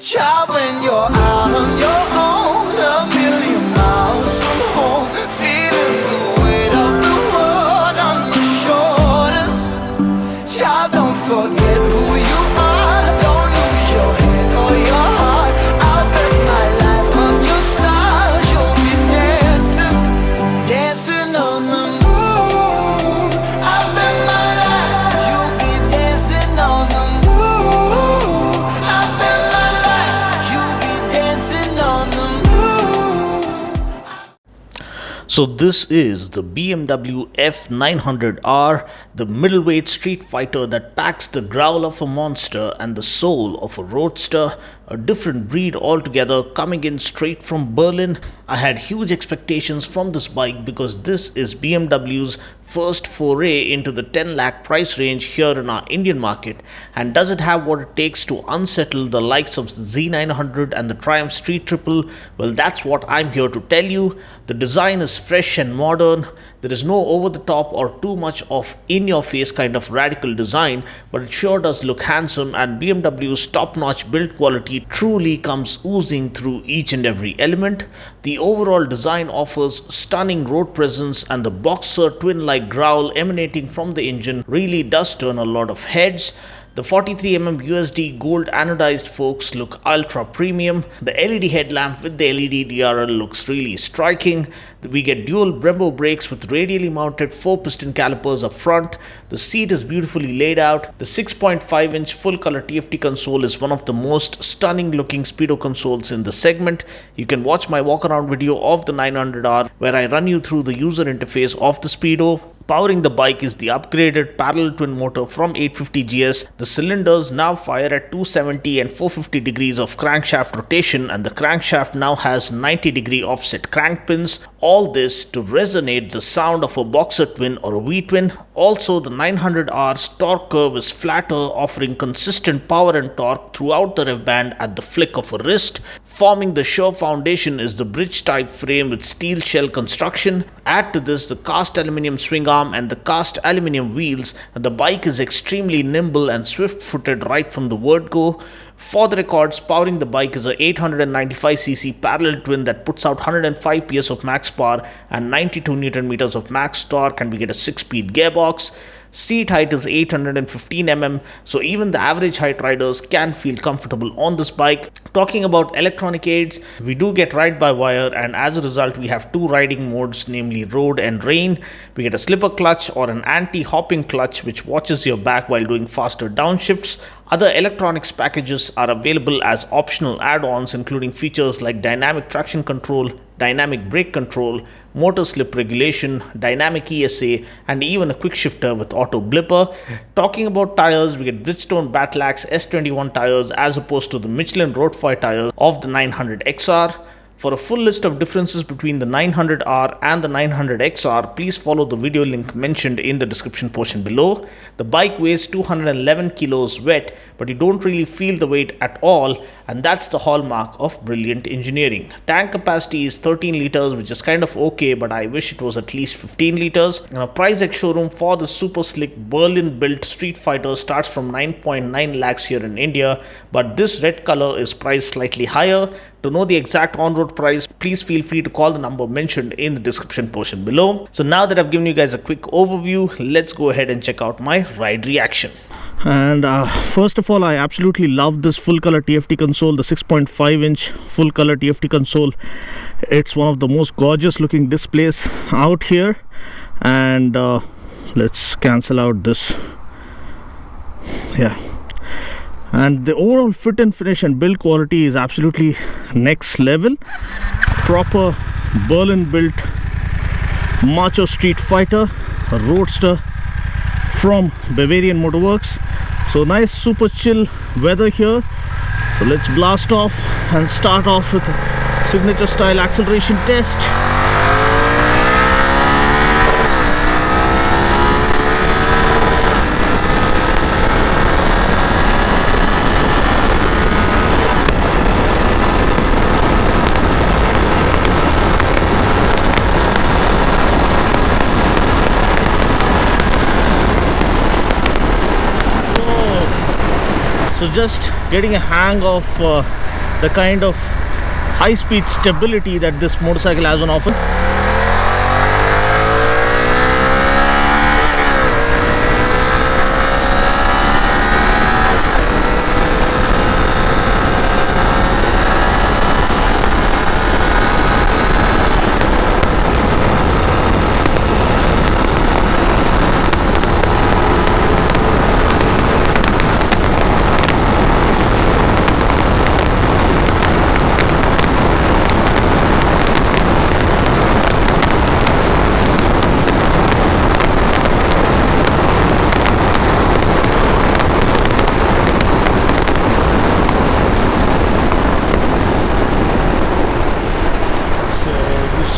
Child, when you're out on your own, a million miles from home, feeling the weight of the world on your shoulders. Child, don't forget who you are, don't lose your head or your heart. I'll bet my life on your stars, you'll be dancing, dancing on the moon. I'll bet my life, you'll be dancing on the moon. I'll bet my life, you'll be dancing on the moon. So this is the Bmw F900r, the middleweight street fighter that packs the growl of a monster and the soul of a roadster, a different breed altogether, coming in straight from Berlin. I had huge expectations from this bike because this is BMW's first foray into the 10 lakh price range here in our Indian market. And does it have what it takes to unsettle the likes of the Z900 and the Triumph Street Triple? Well, that's what I'm here to tell you. The design is fresh and modern. There is no over the top or too much of in your face kind of radical design, but it sure does look handsome, and BMW's top notch build quality truly comes oozing through each and every element. The overall design offers stunning road presence, and the boxer twin like growl emanating from the engine really does turn a lot of heads. The 43mm USD gold anodized forks look ultra premium. The LED headlamp with the LED DRL looks really striking. We get dual Brembo brakes with radially mounted 4-piston calipers up front. The seat is beautifully laid out. The 6.5-inch full-color TFT console is one of the most stunning looking speedo consoles in the segment. You can watch my walk-around video of the 900R where I run you through the user interface of the speedo. Powering the bike is the upgraded parallel twin motor from 850GS. The cylinders now fire at 270 and 450 degrees of crankshaft rotation, and the crankshaft now has 90-degree offset crank pins. All this to resonate the sound of a boxer twin or a V-twin. Also, the 900R's torque curve is flatter, offering consistent power and torque throughout the rev band at the flick of a wrist. Forming the sure foundation is the bridge-type frame with steel shell construction. Add to this the cast aluminium swing arm and the cast aluminium wheels, and the bike is extremely nimble and swift-footed right from the word go. For the records, powering the bike is a 895cc parallel twin that puts out 105 PS of max power and 92 Nm of max torque, and we get a 6-speed gearbox. Seat height is 815mm, so even the average height riders can feel comfortable on this bike. Talking about electronic aids, we do get ride-by-wire, and as a result we have two riding modes, namely road and rain. We get a slipper clutch or an anti-hopping clutch which watches your back while doing faster downshifts. Other electronics packages are available as optional add-ons, including features like dynamic traction control, dynamic brake control, motor slip regulation, dynamic ESA, and even a quick shifter with auto blipper. Talking about tires, we get Bridgestone Battlax S21 tires as opposed to the Michelin Road 5 tires of the 900XR. For a full list of differences between the 900R and the 900XR, please follow the video link mentioned in the description portion below. The bike weighs 211 kilos wet, but you don't really feel the weight at all, and that's the hallmark of brilliant engineering. Tank capacity is 13 liters, which is kind of okay, but I wish it was at least 15 liters. And a price ex-showroom for the Superslick Berlin-built Street Fighter starts from 9.9 lakhs here in India, but this red color is priced slightly higher. To know the exact on-road price, please feel free to call the number mentioned in the description portion below. So now that I've given you guys a quick overview, let's go ahead and check out my ride reaction. And first of all, I absolutely love this full color TFT console, the 6.5-inch full color TFT console. It's one of the most gorgeous looking displays out here. And let's cancel out this. Yeah. And the overall fit and finish and build quality is absolutely next level. Proper Berlin built macho street fighter, a roadster from Bavarian Motorworks. So nice super chill weather here. So let's blast off and start off with a signature style acceleration test. So just getting a hang of the kind of high-speed stability that this motorcycle has on offer.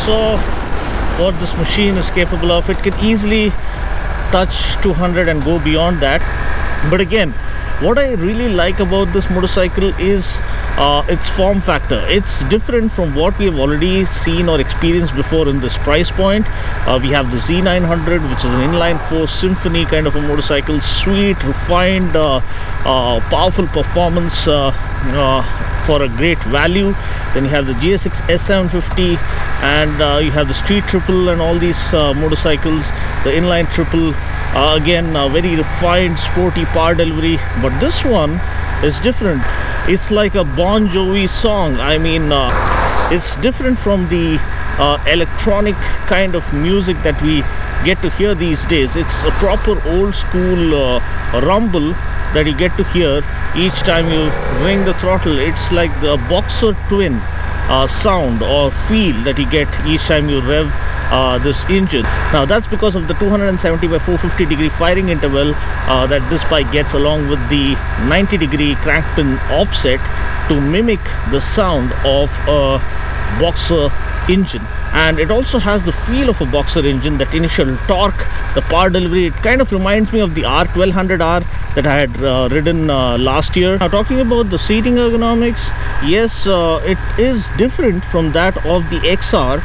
Saw what this machine is capable of. It can easily touch 200 and go beyond that. But again, what I really like about this motorcycle is its form factor. It's different from what we have already seen or experienced before in this price point. We have the Z900, which is an inline 4 symphony kind of a motorcycle, sweet, refined, powerful performance for a great value. Then you have the GSX S750, and you have the Street Triple and all these motorcycles, the inline triple, again very refined, sporty power delivery. But this one is different. It's like a Bon Jovi song. I mean, it's different from the electronic kind of music that we get to hear these days. It's a proper old school rumble that you get to hear each time you ring the throttle. It's like the Boxer twin sound or feel that you get each time you rev this engine. Now that's because of the 270 by 450 degree firing interval that this bike gets, along with the 90 degree crank pin offset to mimic the sound of a Boxer engine. And it also has the feel of a Boxer engine, that initial torque, the power delivery. It kind of reminds me of the R1200R that I had ridden last year. Now talking about the seating ergonomics, yes, it is different from that of the XR.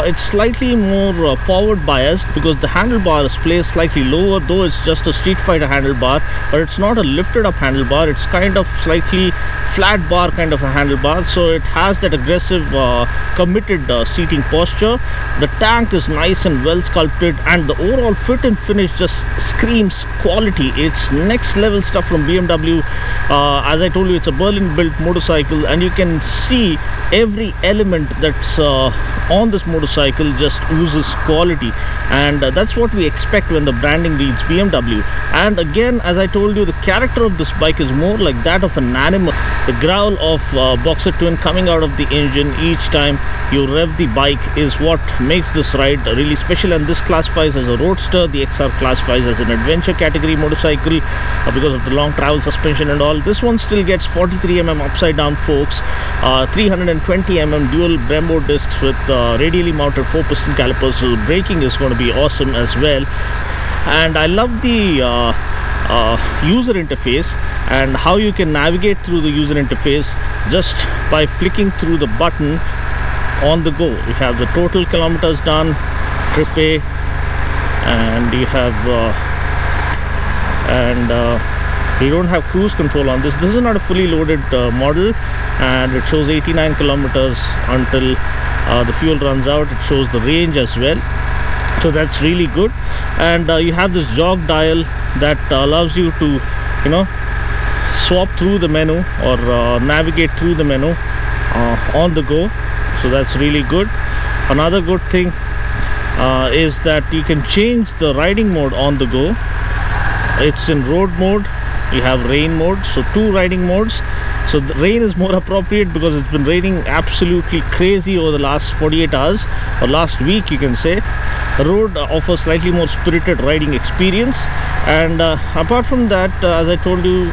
It's slightly more forward biased because the handlebar is placed slightly lower, though it's just a Streetfighter handlebar, but it's not a lifted up handlebar. It's kind of slightly flat bar kind of a handlebar, so it has that aggressive committed seating posture. The tank is nice and well sculpted, and the overall fit and finish just screams quality. It's next level stuff from BMW. As I told you, it's a Berlin built motorcycle, and you can see every element that's on this motorcycle just oozes quality, and that's what we expect when the branding reads BMW. And again, as I told you, the character of this bike is more like that of an animal. The growl of Boxer twin coming out of the engine each time you rev the bike is what makes this ride really special. And this classifies as a roadster. The XR classifies as an adventure category motorcycle because of the long travel suspension and all. This one still gets 43mm upside down forks, 320mm dual Bmw discs with radially mounted 4-piston calipers, so braking is going to be awesome as well. And I love the user interface and how you can navigate through the user interface just by flicking through the button on the go. You have the total kilometers done, trip A, and you have you don't have cruise control on this. This is not a fully loaded model, and it shows 89 kilometers until the fuel runs out. It shows the range as well, so that's really good. And you have this jog dial that allows you to, you know, swap through the menu or navigate through the menu on the go, so that's really good. Another good thing is that you can change the riding mode on the go. It's in road mode, you have rain mode, so 2 riding modes. So the rain is more appropriate because it's been raining absolutely crazy over the last 48 hours or last week, you can say. The road offers slightly more spirited riding experience. And apart from that, as I told you,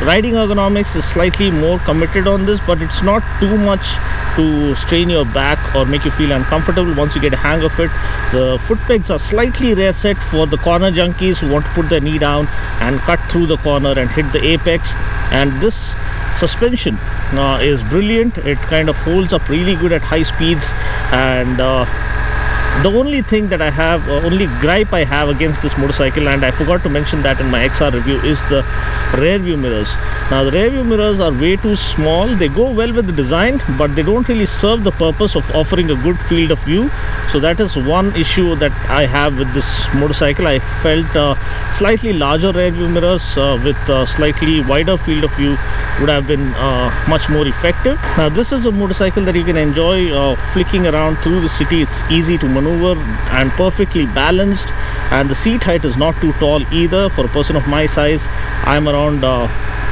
riding ergonomics is slightly more committed on this, but it's not too much to strain your back or make you feel uncomfortable once you get a hang of it. The foot pegs are slightly rear set for the corner junkies who want to put their knee down and cut through the corner and hit the apex. And this suspension is brilliant. It kind of holds up really good at high speeds, and The only thing that I have, only gripe I have against this motorcycle, and I forgot to mention that in my XR review, is the rear view mirrors. Now the rear view mirrors are way too small. They go well with the design, but they don't really serve the purpose of offering a good field of view. So that is one issue that I have with this motorcycle. I felt slightly larger rear view mirrors with slightly wider field of view would have been much more effective. Now this is a motorcycle that you can enjoy flicking around through the city. It's easy to maneuver and perfectly balanced, and the seat height is not too tall either. For a person of my size, I'm around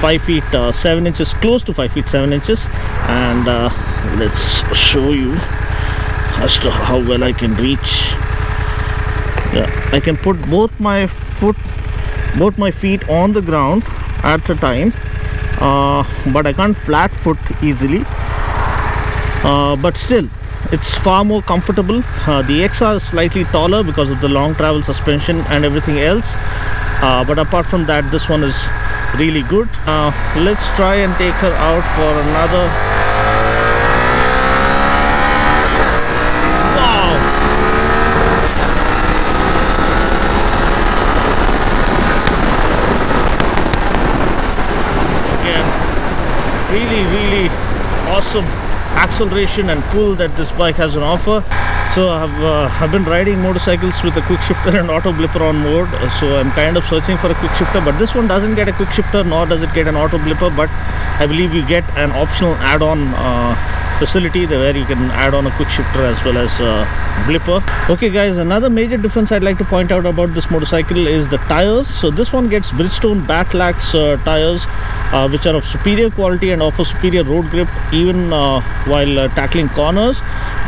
5 feet 7 inches, close to 5 feet 7 inches. And let's show you as to how well I can reach. Yeah, I can put both my feet on the ground at a time, but I can't flat foot easily. But still, it's far more comfortable. The XR is slightly taller because of the long travel suspension and everything else, but apart from that, this one is really good. Let's try and take her out for another. Wow! Again, really awesome acceleration and pull that this bike has on offer. So I've been riding motorcycles with a quick shifter and auto blipper on board, so I'm kind of searching for a quick shifter, but this one doesn't get a quick shifter, nor does it get an auto blipper, but I believe you get an optional add-on facility where you can add on a quick shifter as well as blipper. Okay guys, another major difference I'd like to point out about this motorcycle is the tires. So this one gets Bridgestone Batlax tires, which are of superior quality and offer superior road grip even while tackling corners.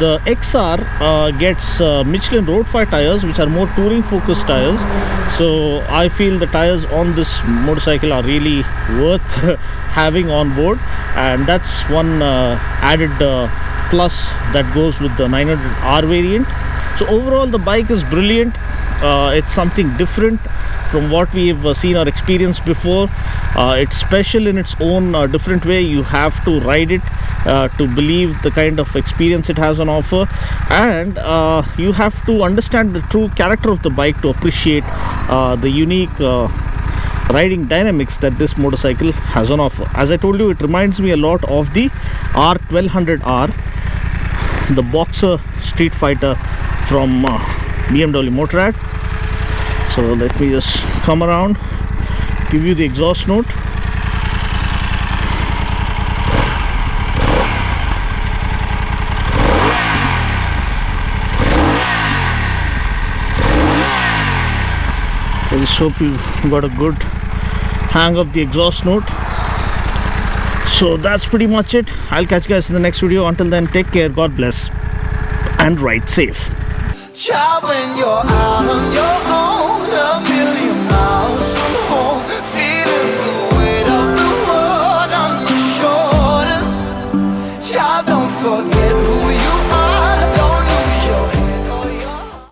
The XR gets Michelin Road Fire tires, which are more touring focused tires. So I feel the tires on this motorcycle are really worth having on board, and that's one added plus that goes with the 900R variant. So overall the bike is brilliant. It's something different from what we've seen or experienced before. It's special in its own different way. You have to ride it to believe the kind of experience it has on offer, and you have to understand the true character of the bike to appreciate the unique riding dynamics that this motorcycle has on offer. As I told you, it reminds me a lot of the R1200R, the boxer Streetfighter from BMW Motorrad. So let me just come around, give you the exhaust note. I just hope you got a good hang of the exhaust note. So that's pretty much it. I'll catch you guys in the next video. Until then, take care, God bless, and ride safe. Child, when you're out on